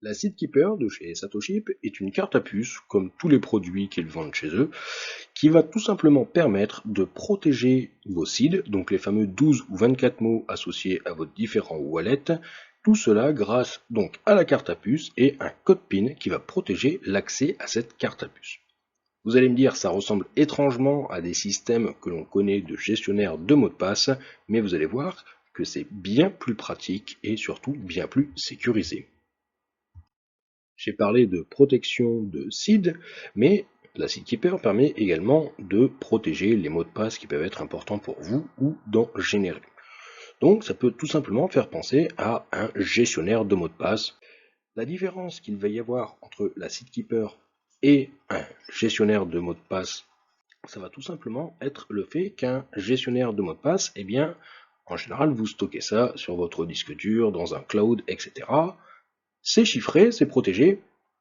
La Seedkeeper de chez Satoshi est une carte à puce, comme tous les produits qu'ils vendent chez eux, qui va tout simplement permettre de protéger vos seeds, donc les fameux 12 ou 24 mots associés à vos différents wallets, tout cela grâce donc à la carte à puce et un code PIN qui va protéger l'accès à cette carte à puce. Vous allez me dire, ça ressemble étrangement à des systèmes que l'on connaît de gestionnaire de mots de passe, mais vous allez voir que c'est bien plus pratique et surtout bien plus sécurisé. J'ai parlé de protection de seed, mais la Seedkeeper permet également de protéger les mots de passe qui peuvent être importants pour vous ou d'en générer. Donc ça peut tout simplement faire penser à un gestionnaire de mots de passe. La différence qu'il va y avoir entre la Seedkeeper et un gestionnaire de mots de passe, ça va tout simplement être le fait qu'un gestionnaire de mots de passe, eh bien, en général, vous stockez ça sur votre disque dur, dans un cloud, etc. C'est chiffré, c'est protégé,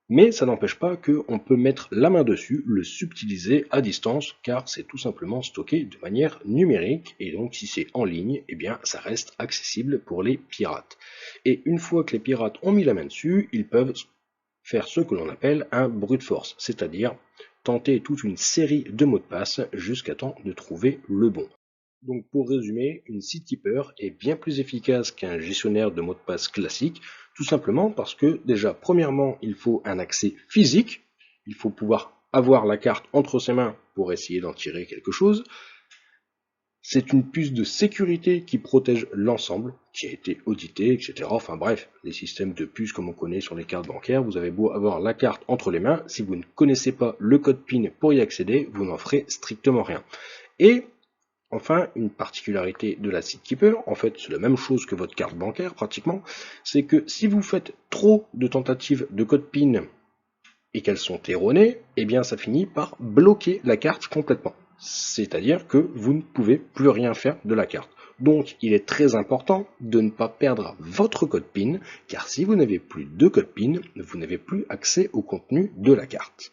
mais ça n'empêche pas qu'on peut mettre la main dessus, le subtiliser à distance, car c'est tout simplement stocké de manière numérique, et donc si c'est en ligne, eh bien ça reste accessible pour les pirates. Et une fois que les pirates ont mis la main dessus, ils peuvent faire ce que l'on appelle un brute force, c'est-à-dire tenter toute une série de mots de passe jusqu'à temps de trouver le bon. Donc pour résumer, une Seedkeeper est bien plus efficace qu'un gestionnaire de mots de passe classique, tout simplement parce que déjà, premièrement, il faut un accès physique, il faut pouvoir avoir la carte entre ses mains pour essayer d'en tirer quelque chose. C'est une puce de sécurité qui protège l'ensemble, qui a été audité, etc. Enfin bref, les systèmes de puces comme on connaît sur les cartes bancaires, vous avez beau avoir la carte entre les mains, si vous ne connaissez pas le code PIN pour y accéder, vous n'en ferez strictement rien. Et enfin, une particularité de la Seedkeeper, en fait c'est la même chose que votre carte bancaire pratiquement, c'est que si vous faites trop de tentatives de code PIN et qu'elles sont erronées, eh bien ça finit par bloquer la carte complètement. C'est-à-dire que vous ne pouvez plus rien faire de la carte. Donc il est très important de ne pas perdre votre code PIN, car si vous n'avez plus de code PIN, vous n'avez plus accès au contenu de la carte.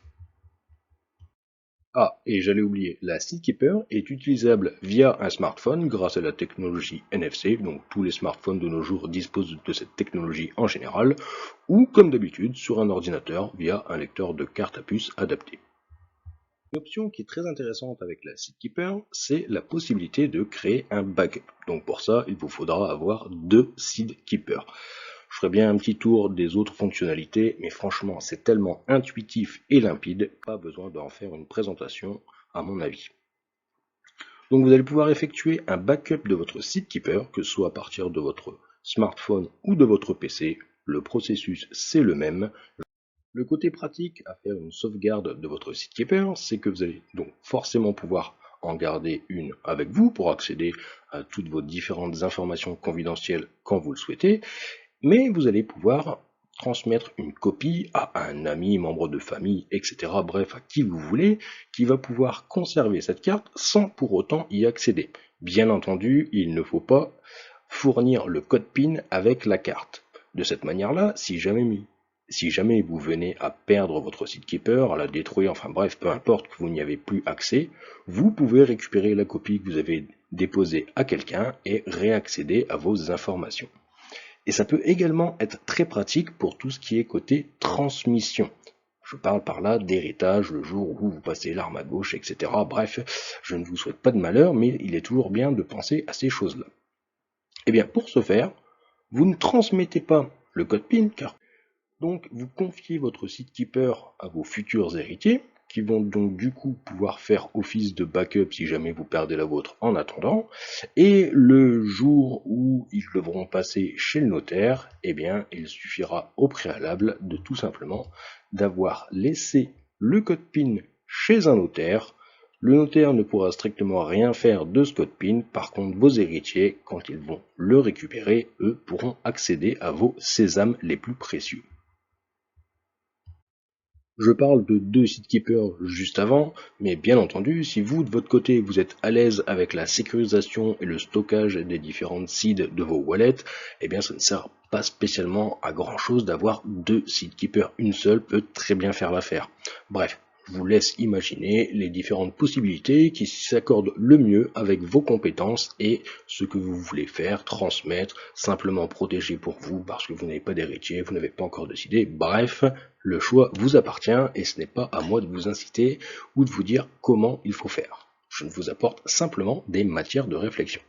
Ah, et j'allais oublier, la Seedkeeper est utilisable via un smartphone grâce à la technologie NFC, donc tous les smartphones de nos jours disposent de cette technologie en général, ou comme d'habitude sur un ordinateur via un lecteur de carte à puce adapté. Une option qui est très intéressante avec la Seedkeeper, c'est la possibilité de créer un backup. Donc pour ça, il vous faudra avoir 2 Seedkeepers. Je ferai bien un petit tour des autres fonctionnalités, mais franchement, c'est tellement intuitif et limpide, pas besoin d'en faire une présentation, à mon avis. Donc vous allez pouvoir effectuer un backup de votre Seedkeeper, que ce soit à partir de votre smartphone ou de votre PC. Le processus, c'est le même. Le côté pratique à faire une sauvegarde de votre Seedkeeper, c'est que vous allez donc forcément pouvoir en garder une avec vous pour accéder à toutes vos différentes informations confidentielles quand vous le souhaitez, mais vous allez pouvoir transmettre une copie à un ami, membre de famille, etc. Bref, à qui vous voulez, qui va pouvoir conserver cette carte sans pour autant y accéder. Bien entendu, il ne faut pas fournir le code PIN avec la carte. De cette manière-là, si jamais vous venez à perdre votre Seedkeeper, à la détruire, enfin bref, peu importe que vous n'y avez plus accès, vous pouvez récupérer la copie que vous avez déposée à quelqu'un et réaccéder à vos informations. Et ça peut également être très pratique pour tout ce qui est côté transmission. Je parle par là d'héritage le jour où vous passez l'arme à gauche, etc. Bref, je ne vous souhaite pas de malheur, mais il est toujours bien de penser à ces choses-là. Et bien, pour ce faire, vous ne transmettez pas le code PIN, car donc vous confiez votre Seedkeeper à vos futurs héritiers, qui vont donc du coup pouvoir faire office de backup si jamais vous perdez la vôtre en attendant, et le jour où ils devront passer chez le notaire, eh bien il suffira au préalable de tout simplement d'avoir laissé le code PIN chez un notaire. Le notaire ne pourra strictement rien faire de ce code PIN, par contre vos héritiers, quand ils vont le récupérer, eux pourront accéder à vos sésames les plus précieux. Je parle de 2 Seedkeepers juste avant, mais bien entendu, si vous, de votre côté, vous êtes à l'aise avec la sécurisation et le stockage des différentes seeds de vos wallets, eh bien ça ne sert pas spécialement à grand chose d'avoir 2 Seedkeepers. Une seule peut très bien faire l'affaire. Bref, Je vous laisse imaginer les différentes possibilités qui s'accordent le mieux avec vos compétences et ce que vous voulez faire, transmettre, simplement protéger pour vous parce que vous n'avez pas d'héritier, vous n'avez pas encore décidé. Bref, le choix vous appartient et ce n'est pas à moi de vous inciter ou de vous dire comment il faut faire. Je vous apporte simplement des matières de réflexion.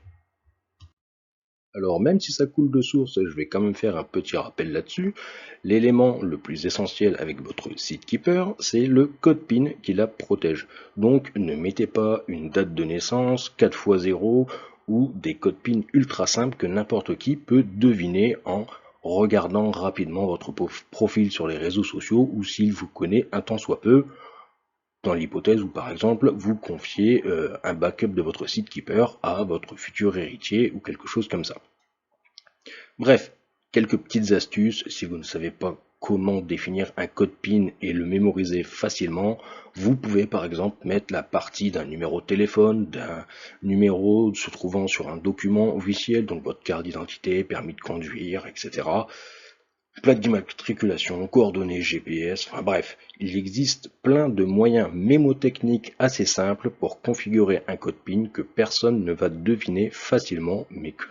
Alors même si ça coule de source, je vais quand même faire un petit rappel là-dessus. L'élément le plus essentiel avec votre SeedKeeper, c'est le code PIN qui la protège. Donc ne mettez pas une date de naissance, 4x0 ou des codes PIN ultra simples que n'importe qui peut deviner en regardant rapidement votre profil sur les réseaux sociaux ou s'il vous connaît un tant soit peu, dans l'hypothèse où par exemple vous confiez un backup de votre SeedKeeper à votre futur héritier ou quelque chose comme ça. Bref, quelques petites astuces si vous ne savez pas comment définir un code PIN et le mémoriser facilement. Vous pouvez par exemple mettre la partie d'un numéro de téléphone, d'un numéro se trouvant sur un document officiel, donc votre carte d'identité, permis de conduire, etc. Plaque d'immatriculation, coordonnées GPS, enfin bref, il existe plein de moyens mémotechniques assez simples pour configurer un code PIN que personne ne va deviner facilement, mais que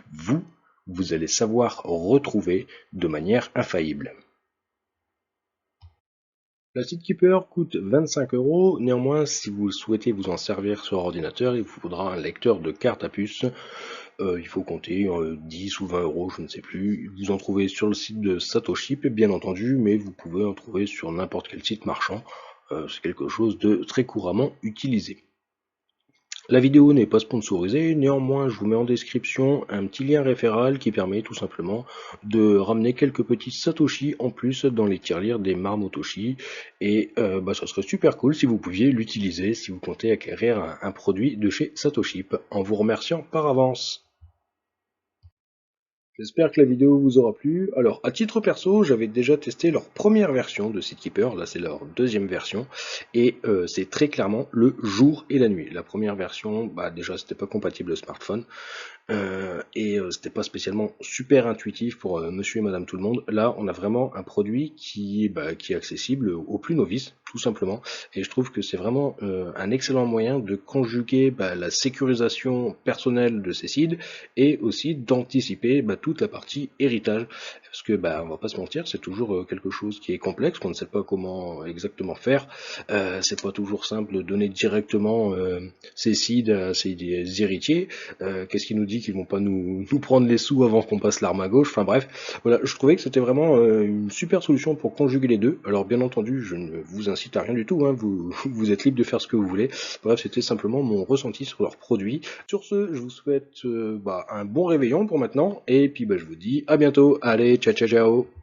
vous allez savoir retrouver de manière infaillible. La SeedKeeper coûte 25 €, néanmoins si vous souhaitez vous en servir sur ordinateur, il vous faudra un lecteur de carte à puce. Il faut compter 10 ou 20 €, je ne sais plus. Vous en trouvez sur le site de Satoship, bien entendu, mais vous pouvez en trouver sur n'importe quel site marchand. C'est quelque chose de très couramment utilisé. La vidéo n'est pas sponsorisée, néanmoins je vous mets en description un petit lien référal qui permet tout simplement de ramener quelques petits Satoshi en plus dans les tirelires des Marmotoshi et ça serait super cool si vous pouviez l'utiliser si vous comptez acquérir un produit de chez Satoship en vous remerciant par avance. J'espère que la vidéo vous aura plu. Alors, à titre perso, j'avais déjà testé leur première version de SeedKeeper, là c'est leur deuxième version, et c'est très clairement le jour et la nuit. La première version, déjà c'était pas compatible au smartphone, c'était pas spécialement super intuitif pour monsieur et madame tout le monde. Là, on a vraiment un produit qui est accessible aux plus novices, tout simplement, et je trouve que c'est vraiment un excellent moyen de conjuguer la sécurisation personnelle de ces seeds et aussi d'anticiper toute la partie héritage, parce que on va pas se mentir, c'est toujours quelque chose qui est complexe, qu'on ne sait pas comment exactement faire. C'est pas toujours simple de donner directement ces seeds à ses héritiers. Qu'est-ce qui nous dit qu'ils vont pas nous prendre les sous avant qu'on passe l'arme à gauche? Enfin bref, voilà, je trouvais que c'était vraiment une super solution pour conjuguer les deux. Alors bien entendu, je ne vous incite à rien du tout, hein, vous êtes libre de faire ce que vous voulez. Bref, c'était simplement mon ressenti sur leurs produits. Sur ce, je vous souhaite un bon réveillon pour maintenant, et puis je vous dis à bientôt. Allez, ciao ciao ciao.